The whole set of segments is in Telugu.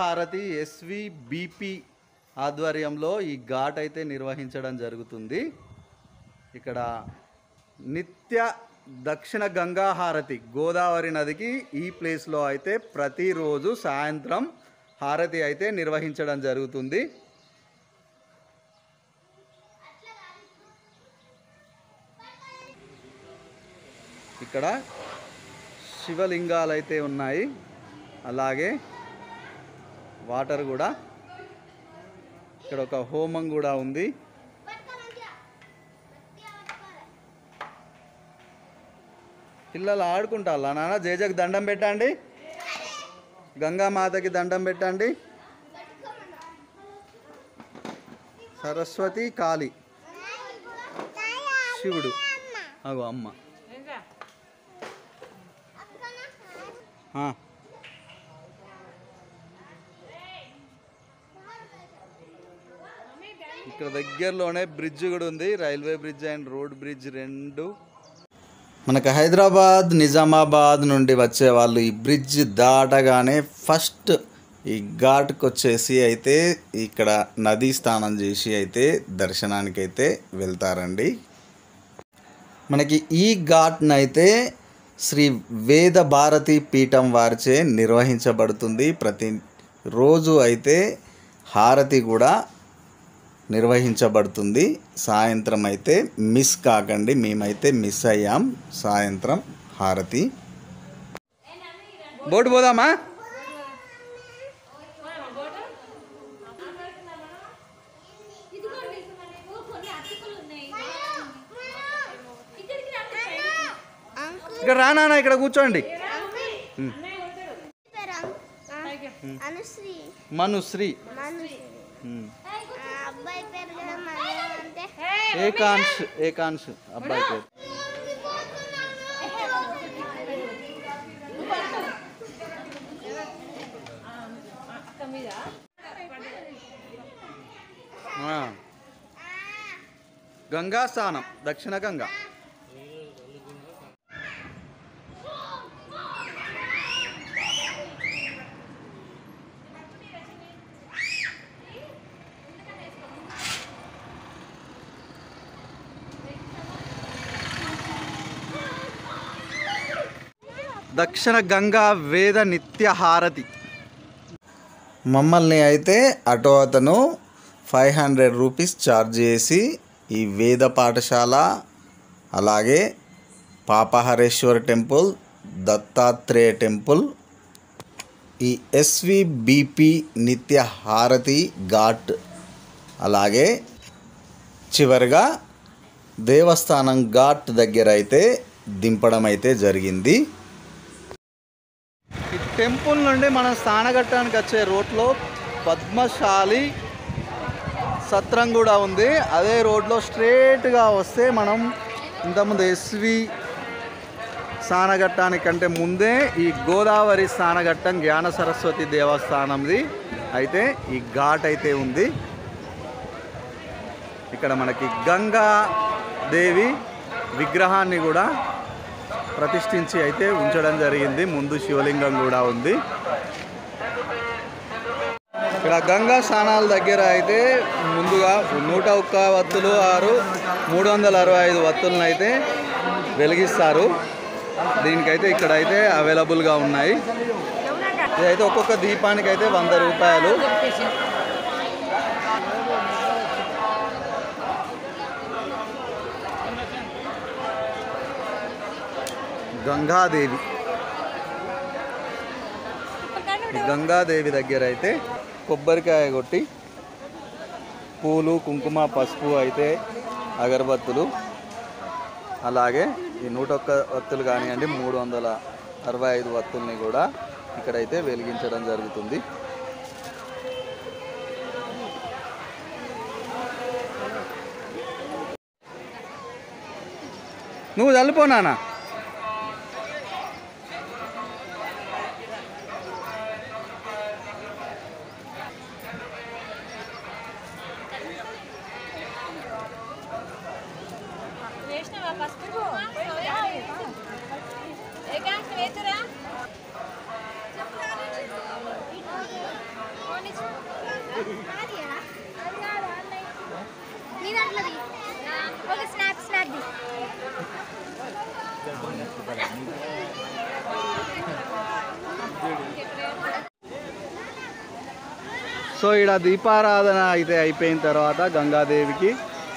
హారతి SVBP ఆధ్వర్యంలో ఈ ఘాట్ అయితే నిర్వహించడం జరుగుతుంది. ఇక్కడ నిత్య దక్షిణ గంగా హారతి గోదావరి నదికి ఈ ప్లేస్లో అయితే ప్రతిరోజు సాయంత్రం హారతి అయితే నిర్వహించడం జరుగుతుంది. ఇక్కడ శివలింగాలు అయితే ఉన్నాయి, అలాగే వాటర్ కూడా, ఇక్కడ ఒక హోమం కూడా ఉంది. పిల్లలు ఆడుకుంటారా నాన్న? జేజకు దండం పెట్టండి, గంగామాతకి దండం పెట్టండి. సరస్వతి, కాళీ, శివుడు, అగో అమ్మ. ఇక్కడ దగ్గరలోనే బ్రిడ్జ్ కూడా ఉంది, railway bridge and road bridge రెండు. మనకు హైదరాబాద్ నిజామాబాద్ నుండి వచ్చే వాళ్ళు ఈ బ్రిడ్జ్ దాటగానే ఫస్ట్ ఈ ఘాట్కి వచ్చేసి అయితే ఇక్కడ నదీ స్నానం చేసి అయితే దర్శనానికి అయితే వెళ్తారండి. మనకి ఈ ఘాట్ను అయితే శ్రీ వేద భారతి పీఠం వారిచే నిర్వహించబడుతుంది. ప్రతిరోజు అయితే హారతి కూడా నిర్వహించబడుతుంది. సాయంత్రం అయితే మిస్ కాకండి, మేమైతే మిస్ అయ్యాం సాయంత్రం హారతి. బోటు పోదామా? ఇక్కడ రానా, ఇక్కడ కూర్చోండి. మనుశ్రీ, ఏకాంశ్ అబ్బాయి పేరు. గంగా స్నానం, దక్షిణ గంగా. దక్షిణ గంగా వేద నిత్య హారతి. మమ్మల్ని అయితే ఆటో అతను 500 రూపీస్ ఛార్జ్ చేసి ఈ వేద పాఠశాల, అలాగే పాపహరేశ్వర టెంపుల్, దత్తాత్రేయ టెంపుల్, ఈ SVBP నిత్య హారతి ఘాట్, అలాగే చివరిగా దేవస్థానం ఘాట్ దగ్గర అయితే దింపడం అయితే జరిగింది. ఈ టెంపుల్ నుండి మనం స్నానఘట్టానికి వచ్చే రోడ్లో పద్మశాలి సత్రం కూడా ఉంది. అదే రోడ్లో స్ట్రేట్గా వస్తే మనం ఇంతకుముందు SV స్నానఘట్టానికంటే ముందే ఈ గోదావరి స్నానఘట్టం జ్ఞాన సరస్వతి దేవస్థానంది అయితే ఈ ఘాట్ అయితే ఉంది. ఇక్కడ మనకి గంగా దేవి విగ్రహాన్ని కూడా ప్రతిష్ఠించి అయితే ఉంచడం జరిగింది. ముందు శివలింగం కూడా ఉంది. ఇక్కడ గంగా స్నానాల దగ్గర అయితే ముందుగా 101 వత్తులు 365 వత్తులను అయితే వెలిగిస్తారు. దీనికైతే ఇక్కడైతే అవైలబుల్గా ఉన్నాయి. ఇదైతే ఒక్కొక్క దీపానికి అయితే 100 రూపాయలు. గంగాదేవి, గంగాదేవి దగ్గర అయితే కొబ్బరికాయ కొట్టి పూలు, కుంకుమ, పసుపు అయితే అగరబత్తులు, అలాగే ఈ 101 వత్తులు కానివ్వండి 365 వత్తుల్ని కూడా ఇక్కడైతే వెలిగించడం జరుగుతుంది. నువ్వు చల్లిపోనానా? సో ఇక్కడ దీపారాధన అయితే అయిపోయిన తర్వాత గంగాదేవికి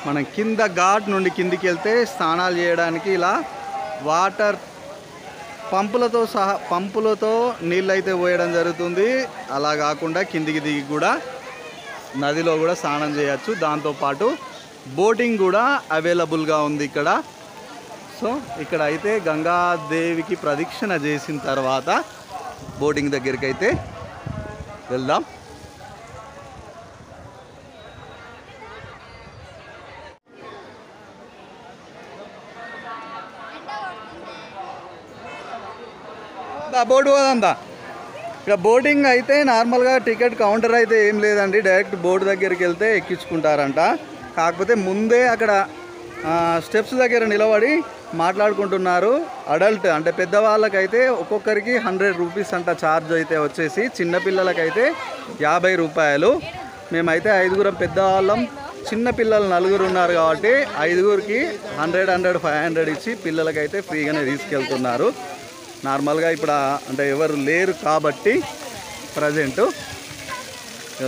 మనం కింద ఘాట్ నుండి కిందికి వెళ్తే స్నానాలు చేయడానికి ఇలా వాటర్ పంపులతో నీళ్ళు అయితే పోయడం జరుగుతుంది. అలా కాకుండా కిందికి దిగి కూడా నదిలో కూడా స్నానం చేయొచ్చు. దాంతోపాటు బోటింగ్ కూడా అవైలబుల్గా ఉంది ఇక్కడ. సో ఇక్కడ అయితే గంగాదేవికి ప్రదక్షిణ చేసిన తర్వాత బోటింగ్ దగ్గరికి అయితే వెళ్దాం. బోట్ పోదంతా ఇక్కడ బోటింగ్ అయితే నార్మల్గా టికెట్ కౌంటర్ అయితే ఏం లేదండి, డైరెక్ట్ బోట్ దగ్గరికి వెళ్తే ఎక్కించుకుంటారంట. కాకపోతే ముందే అక్కడ స్టెప్స్ దగ్గర నిలబడి మాట్లాడుకుంటున్నారు. అడల్ట్ అంటే పెద్దవాళ్ళకైతే ఒక్కొక్కరికి 100 రూపీస్ అంట ఛార్జ్ అయితే వచ్చేసి, చిన్నపిల్లలకైతే 50 రూపాయలు. మేమైతే 5గురం పెద్దవాళ్ళం, చిన్నపిల్లలు 4 ఉన్నారు కాబట్టి 5గురికి 100, 500 ఇచ్చి పిల్లలకైతే ఫ్రీగానే తీసుకెళ్తున్నారు. నార్మల్గా ఇప్పుడు అంటే ఎవరు లేరు కాబట్టి ప్రజెంటు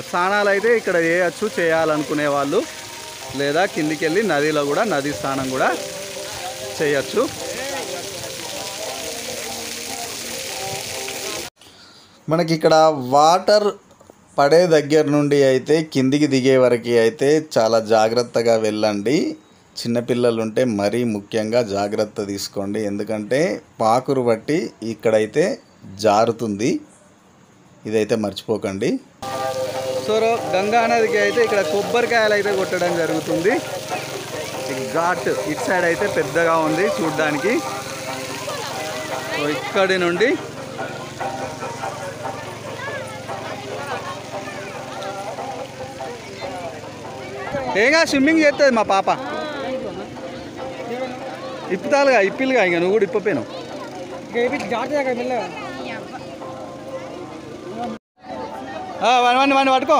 స్నానాలు అయితే ఇక్కడ చేయొచ్చు చేయాలనుకునే వాళ్ళు, లేదా కిందికి వెళ్ళి నదిలో కూడా నది స్నానం కూడా చేయొచ్చు. మనకి ఇక్కడ వాటర్ పడే దగ్గర నుండి అయితే కిందికి దిగే వరకు అయితే చాలా జాగ్రత్తగా వెళ్ళండి. చిన్నపిల్లలు ఉంటే మరీ ముఖ్యంగా జాగ్రత్త తీసుకోండి, ఎందుకంటే పాకురు బట్టి ఇక్కడైతే జారుతుంది, ఇదైతే మర్చిపోకండి. సో గంగా నదికి అయితే ఇక్కడ కొబ్బరికాయలు అయితే కొట్టడం జరుగుతుంది. ఘాట్ ఇటు సైడ్ అయితే పెద్దగా ఉంది చూడ్డానికి. సో ఇక్కడి నుండి ఏంగా స్విమ్మింగ్ చేస్తుంది మా పాప. ఇప్పుతాలుగా ఇప్పిలుగా ఇంకా నువ్వు కూడా ఇప్పపోయాను. వాడిని పట్టుకో,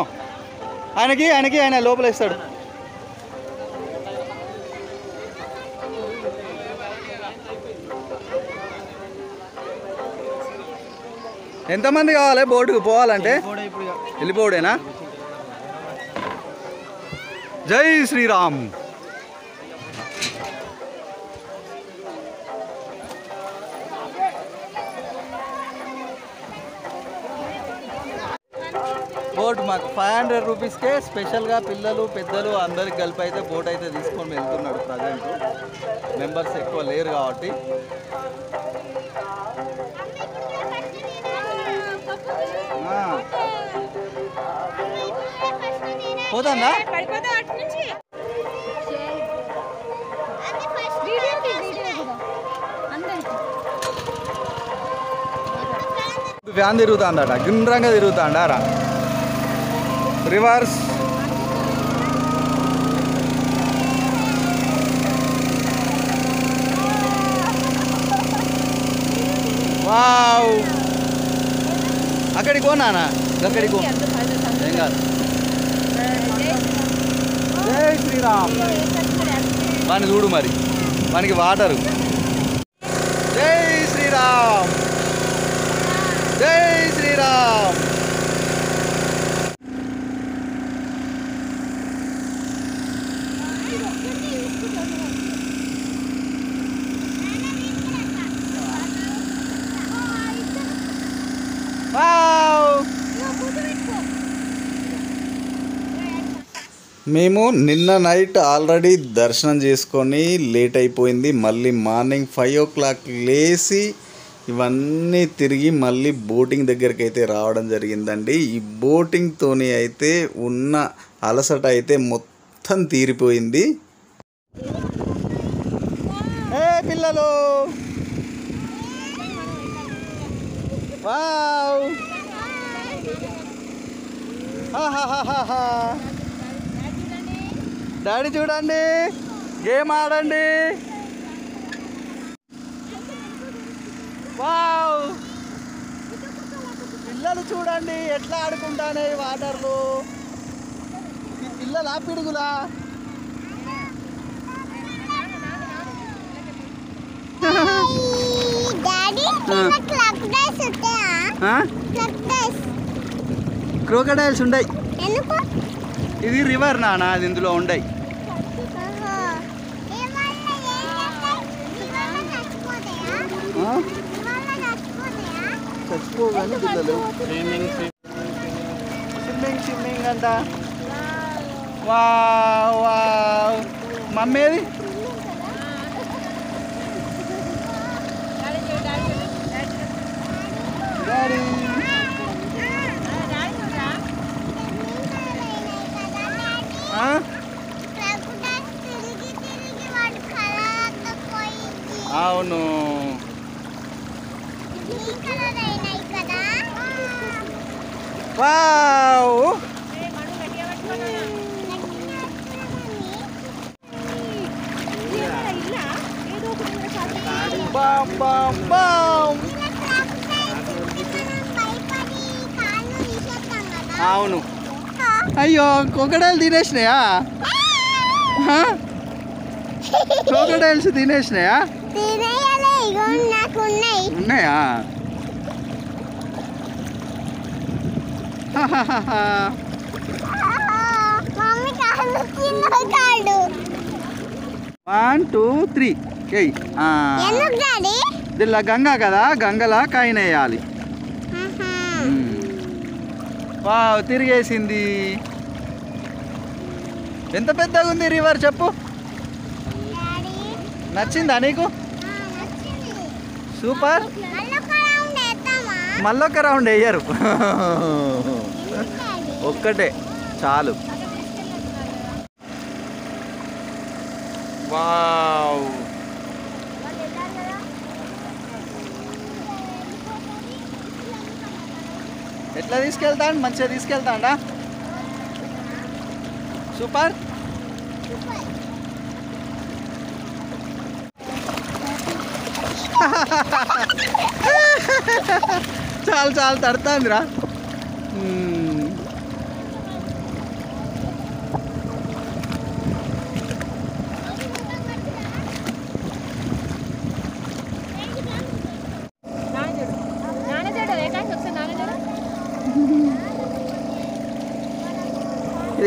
ఆయనకి ఆయన లోపల ఇస్తాడు. ఎంతమంది కావాలి బోటుకు పోవాలంటే? వెళ్ళిపోవుడేనా? జై శ్రీరామ్. బోట్ మాకు 500 రూపీస్కే స్పెషల్గా పిల్లలు పెద్దలు అందరికి కలిపి అయితే బోట్ అయితే తీసుకొని వెళ్తున్నాడు. ప్రజెంట్ మెంబర్స్ ఎక్కువ లేరు కాబట్టి. పోతుందా? ఫ్యాన్ తిరుగుతుందట, గుండ్రంగా తిరుగుతాండారా రివర్స్. వావ్, అక్కడికి పోనానా? అక్కడికి ఏం కాదు. జై శ్రీరామ్. వాడిని చూడు మరి, వానికి వాటరు. జై శ్రీరామ్, జై శ్రీరామ్. మేము నిన్న నైట్ ఆల్రెడీ దర్శనం చేసుకొని లేట్ అయిపోయింది. మళ్ళీ మార్నింగ్ 5 o'clock లేచి ఇవన్నీ తిరిగి మళ్ళీ బోటింగ్ దగ్గరికి అయితే రావడం జరిగిందండి. ఈ బోటింగ్తోని అయితే ఉన్న అలసట అయితే మొత్తం తీరిపోయింది. ఏ పిల్లలు, వావ్, డాడీ చూడండి, గేమ్ ఆడండి. వావ్, పిల్లలు చూడండి ఎట్లా ఆడుకుంటానే వాటర్లో. పిల్లలా పిడుగులా క్రోకడైల్స్ ఉండయి. ఇది రివర్ నానా, అది ఇందులో ఉండయి. చచ్చిపోగానే పిల్లలు స్విమ్మింగ్ అంట. Wow wow. మమ్మీది డాడీ. అవును. వావ్. బామ్ బామ్ బామ్. అవును. అయ్యో క్రొకడైల్ తినేసినాయా? క్రొకడైల్స్ తినేసినాయా? ఉన్నాయా? వన్ టూ త్రీ దీనిలో గంగా కదా, గంగలా కాయినేయాలి. వావ్ తిరిగేసింది. ఎంత పెద్దగా ఉంది రివర్ చెప్పు. నచ్చిందా నీకు? సూపర్. మళ్ళొక్క రౌండ్ వేయరు, ఒక్కటే చాలు. వావ్. ఎట్లా తీసుకెళ్తాడు? మంచిగా తీసుకెళ్తాడా? సూపర్. చాలు చాలు తడుతుందిరా.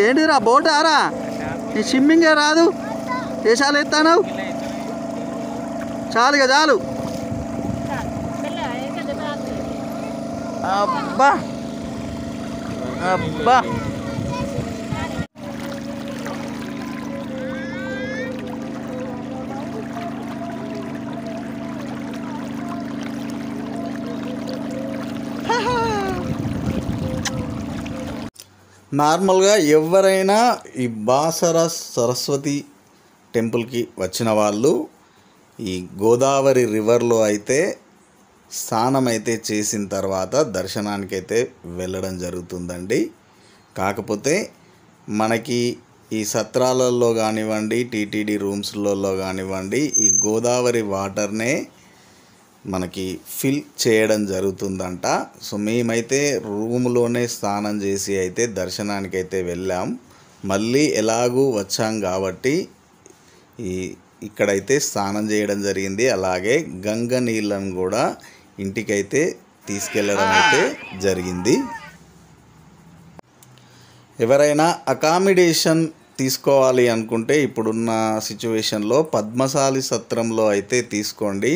ఏంటిరా బోట్ ఆరా? నీ స్విమ్మింగే రాదు, దేశాలు ఎత్తాను. చాలుగా చాలు. అబ్బా అబ్బా. నార్మల్గా ఎవరైనా ఈ బాసర సరస్వతి టెంపుల్కి వచ్చిన వాళ్ళు ఈ గోదావరి రివర్లో అయితే స్నానం అయితే చేసిన తర్వాత దర్శనానికి అయితే వెళ్ళడం జరుగుతుందండి. కాకపోతే మనకి ఈ సత్రాలలో కానివ్వండి, టీటీడీ రూమ్స్లలో కానివ్వండి, ఈ గోదావరి వాటర్నే మనకి ఫిల్ చేయడం జరుగుతుందంట. సో మేమైతే రూమ్లోనే స్నానం చేసి అయితే దర్శనానికి అయితే వెళ్ళాం. మళ్ళీ ఎలాగూ వచ్చాం కాబట్టి ఇక్కడైతే స్నానం చేయడం జరిగింది. అలాగే గంగ నీళ్ళను కూడా ఇంటికైతే తీసుకెళ్ళడం అయితే జరిగింది. ఎవరైనా అకామిడేషన్ తీసుకోవాలి అనుకుంటే ఇప్పుడున్న సిచ్యువేషన్లో పద్మశాలి సత్రంలో అయితే తీసుకోండి.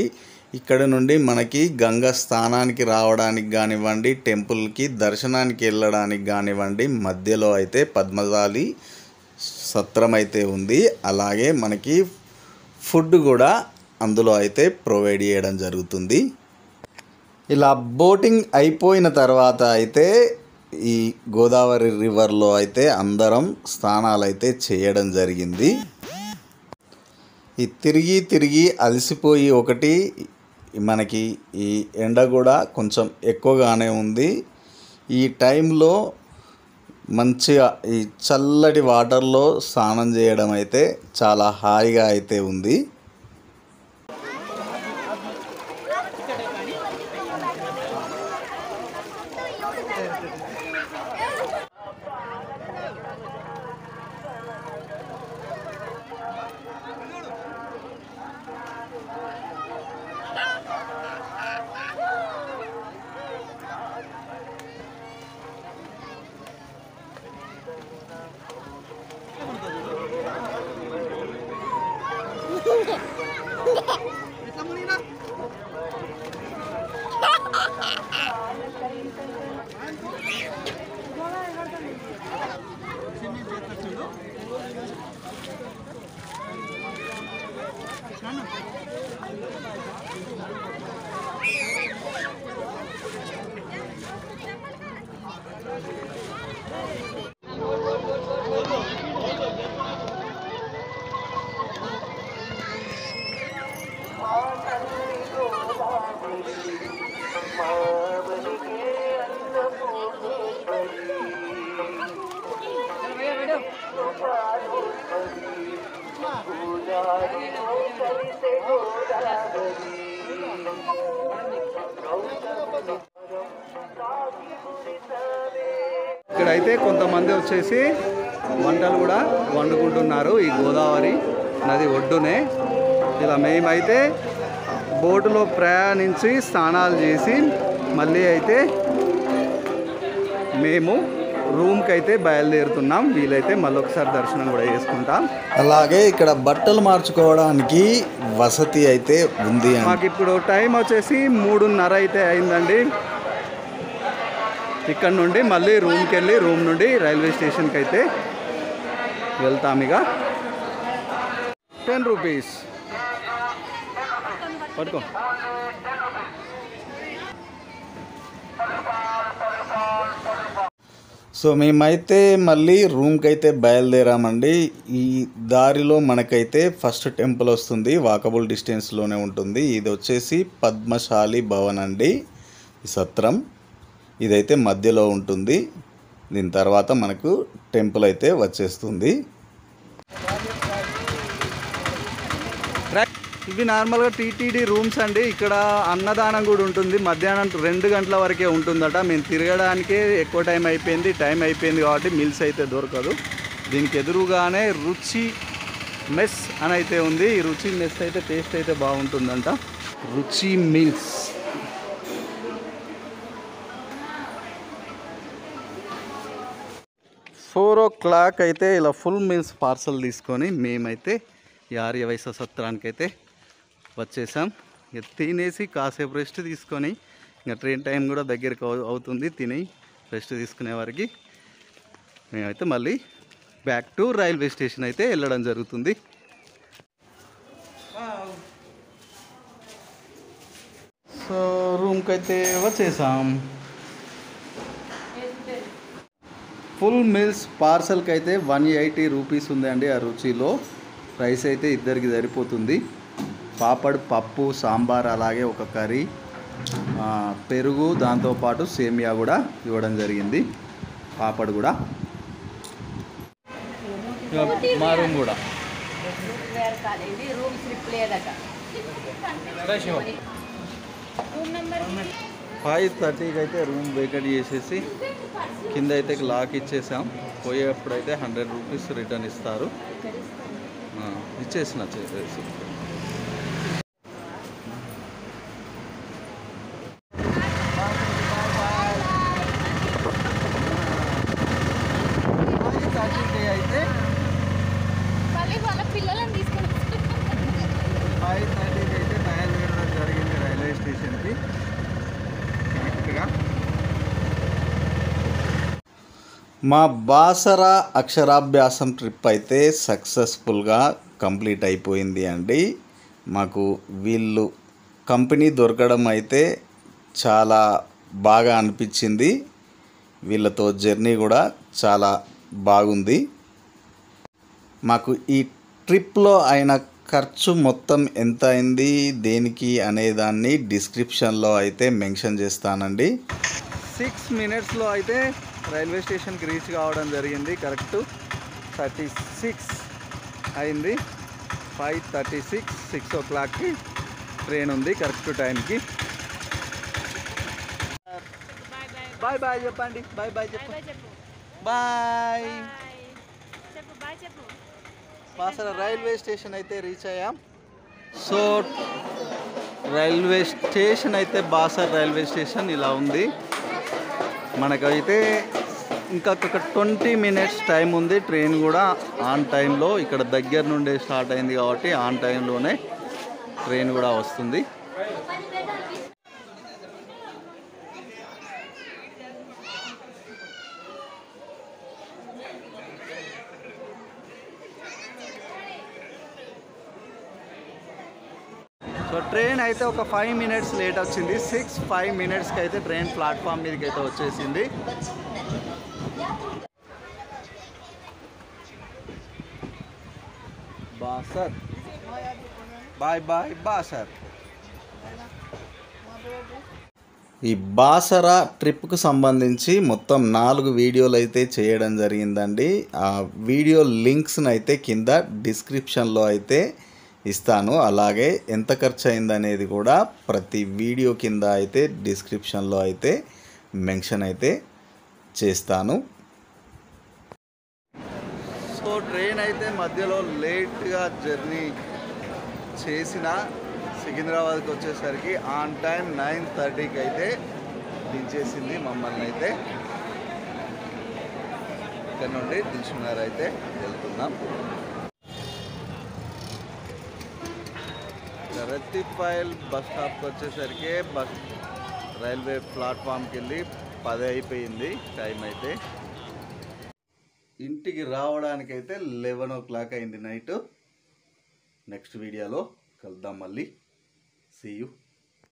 ఇక్కడ నుండి మనకి గంగ స్నానానికి రావడానికి కానివ్వండి, టెంపుల్కి దర్శనానికి వెళ్ళడానికి కానివ్వండి, మధ్యలో అయితే పద్మశాలి సత్రం అయితే ఉంది. అలాగే మనకి ఫుడ్ కూడా అందులో అయితే ప్రొవైడ్ చేయడం జరుగుతుంది. ఇలా బోటింగ్ అయిపోయిన తర్వాత అయితే ఈ గోదావరి రివర్లో అయితే అందరం స్నానాలు అయితే చేయడం జరిగింది. ఈ తిరిగి అలసిపోయి ఒకటి మనకి ఈ ఎండ కూడా కొంచెం ఎక్కువగానే ఉంది. ఈ టైంలో మంచిగా ఈ చల్లటి వాటర్లో స్నానం చేయడం అయితే చాలా హాయిగా అయితే ఉంది. ఇక్కడైతే కొంతమంది వచ్చేసి వంటలు కూడా వండుకుంటున్నారు ఈ గోదావరి నది ఒడ్డునే. ఇలా మేమైతే బోటులో ప్రయాణించి స్నానాలు చేసి మళ్ళీ అయితే మేము రూమ్కి అయితే బయలుదేరుతున్నాం. వీలైతే మళ్ళీ ఒకసారి దర్శనం కూడా చేసుకుంటాం. అలాగే ఇక్కడ బట్టలు మార్చుకోవడానికి వసతి అయితే ఉంది. మాకు ఇప్పుడు టైం వచ్చేసి 3:30 అయితే అయిందండి. ఇక్కడ నుండి మళ్ళీ రూమ్కి వెళ్ళి రూమ్ నుండి రైల్వే స్టేషన్కి అయితే వెళ్తాం. ఇక 10 రూపీస్ పట్టుకో. సో మేమైతే మళ్ళీ రూమ్కి అయితే బయలుదేరామండి. ఈ దారిలో మనకైతే ఫస్ట్ టెంపుల్ వస్తుంది, వాకబుల్ డిస్టెన్స్లోనే ఉంటుంది. ఇది వచ్చేసి పద్మశాలి భవన్ అండి, ఈ సత్రం. ఇదైతే మధ్యలో ఉంటుంది. దీని తర్వాత మనకు టెంపుల్ అయితే వచ్చేస్తుంది. ఇవి నార్మల్గా టీటీడీ రూమ్స్ అండి. ఇక్కడ అన్నదానం కూడా ఉంటుంది. మధ్యాహ్నం 2 గంటల వరకే ఉంటుందట. మేము తిరగడానికే ఎక్కువ టైం అయిపోయింది కాబట్టి మిల్స్ అయితే దొరకదు. దీనికి ఎదురుగానే రుచి మెస్ అని అయితే ఉంది. ఈ రుచి మెస్ అయితే టేస్ట్ అయితే బాగుంటుందంట. రుచి మిల్స్. ఫోర్ ఓ క్లాక్ అయితే ఇలా ఫుల్ మీల్స్ పార్సల్ తీసుకొని మేమైతే ఈ ఆర్యవైశ్య సత్రానికి అయితే వచ్చేసాం. ఇక తినేసి కాసేపు రెస్ట్ తీసుకొని, ఇంకా ట్రైన్ టైం కూడా దగ్గరికి అవుతుంది. తిని రెస్ట్ తీసుకునే వారికి మేమైతే మళ్ళీ బ్యాక్ టు రైల్వే స్టేషన్ అయితే వెళ్ళడం జరుగుతుంది. సో రూమ్కి అయితే వచ్చేసాం. ఫుల్ మీల్స్ పార్సల్కి అయితే 180 రూపీస్ ఉందండి. ఆ రుచిలో రైస్ అయితే ఇద్దరికి సరిపోతుంది. పాపడ్, పప్పు, సాంబార్, అలాగే ఒక కర్రీ, పెరుగు, దాంతోపాటు సేమియా కూడా ఇవ్వడం జరిగింది. పాపడ్ కూడా. మా రూమ్ కూడా 5:30కి అయితే రూమ్ వేకెట్ చేసేసి కింద అయితే లాక్ ఇచ్చేసాం. పోయేటప్పుడైతే 100 రూపీస్ రిటర్న్ ఇస్తారు. ఇచ్చేసిన చేసేసి అయితే 5:30కి అయితే బయలుదేరడం జరిగింది రైల్వే స్టేషన్కి. కరెక్ట్గా మా బాసర అక్షరాభ్యాసం ట్రిప్ అయితే సక్సెస్ఫుల్గా కంప్లీట్ అయిపోయింది అండి. మాకు వీళ్ళు కంపెనీ దొరకడం అయితే చాలా బాగా అనిపించింది. వీళ్ళతో జర్నీ కూడా చాలా బాగుంది. మాకు ఈ ట్రిప్లో అయిన ఖర్చు మొత్తం ఎంత అయింది, దేనికి అనేదాన్ని డిస్క్రిప్షన్లో అయితే మెన్షన్ చేస్తానండి. 6 మినిట్స్లో అయితే రైల్వే స్టేషన్కి రీచ్ కావడం జరిగింది. కరెక్ట్ 36 అయింది. 5:36, 6 ఓ క్లాక్కి ట్రైన్ ఉంది కరెక్ట్ టైంకి. బాయ్ బాయ్ చెప్పండి. బాయ్ బాయ్ చెప్పండి. బాయ్. బాసర రైల్వే స్టేషన్ అయితే రీచ్ అయ్యాం. సో రైల్వే స్టేషన్ అయితే బాసర రైల్వే స్టేషన్ ఇలా ఉంది. మనకైతే ఇంకా ఒక 20 మినిట్స్ టైం ఉంది. ట్రైన్ కూడా ఆన్ టైంలో ఇక్కడ దగ్గర నుండే స్టార్ట్ అయింది కాబట్టి ఆన్ టైంలోనే ట్రైన్ కూడా వస్తుంది. సో ట్రైన్ అయితే ఒక 5 మినిట్స్ లేట్ వచ్చింది. 5 మినిట్స్కి అయితే ట్రైన్ ప్లాట్ఫామ్ మీదకి అయితే వచ్చేసింది. బాసర్. Bye bye Basar. ఈ బాసరా ట్రిప్కు సంబంధించి మొత్తం 4 వీడియోలు అయితే చేయడం జరిగిందండి. ఆ వీడియో లింక్స్ని అయితే కింద డిస్క్రిప్షన్లో అయితే ఇస్తాను. అలాగే ఎంత ఖర్చు అయిందనేది కూడా ప్రతి వీడియో కింద అయితే డిస్క్రిప్షన్లో అయితే మెన్షన్ అయితే చేస్తాను. సో ట్రైన్ అయితే మధ్యలో లేట్గా జర్నీ చేసిన సికింద్రాబాద్కి వచ్చేసరికి ఆన్ టైం 9:30కి అయితే దించేసింది మమ్మల్ని. అయితే ఇక్కడ నుండి దిల్సుఖ్నగర్ అయితే వెళ్తున్నాం. రత్తిఫైల్ బస్ స్టాప్కి వచ్చేసరికి రైల్వే ప్లాట్ఫామ్కి వెళ్ళి 10 అయిపోయింది టైం అయితే. ఇంటికి రావడానికైతే 11 o'clock అయింది నైట్. నెక్స్ట్ వీడియోలో కలుద్దాం మళ్ళీ. See you.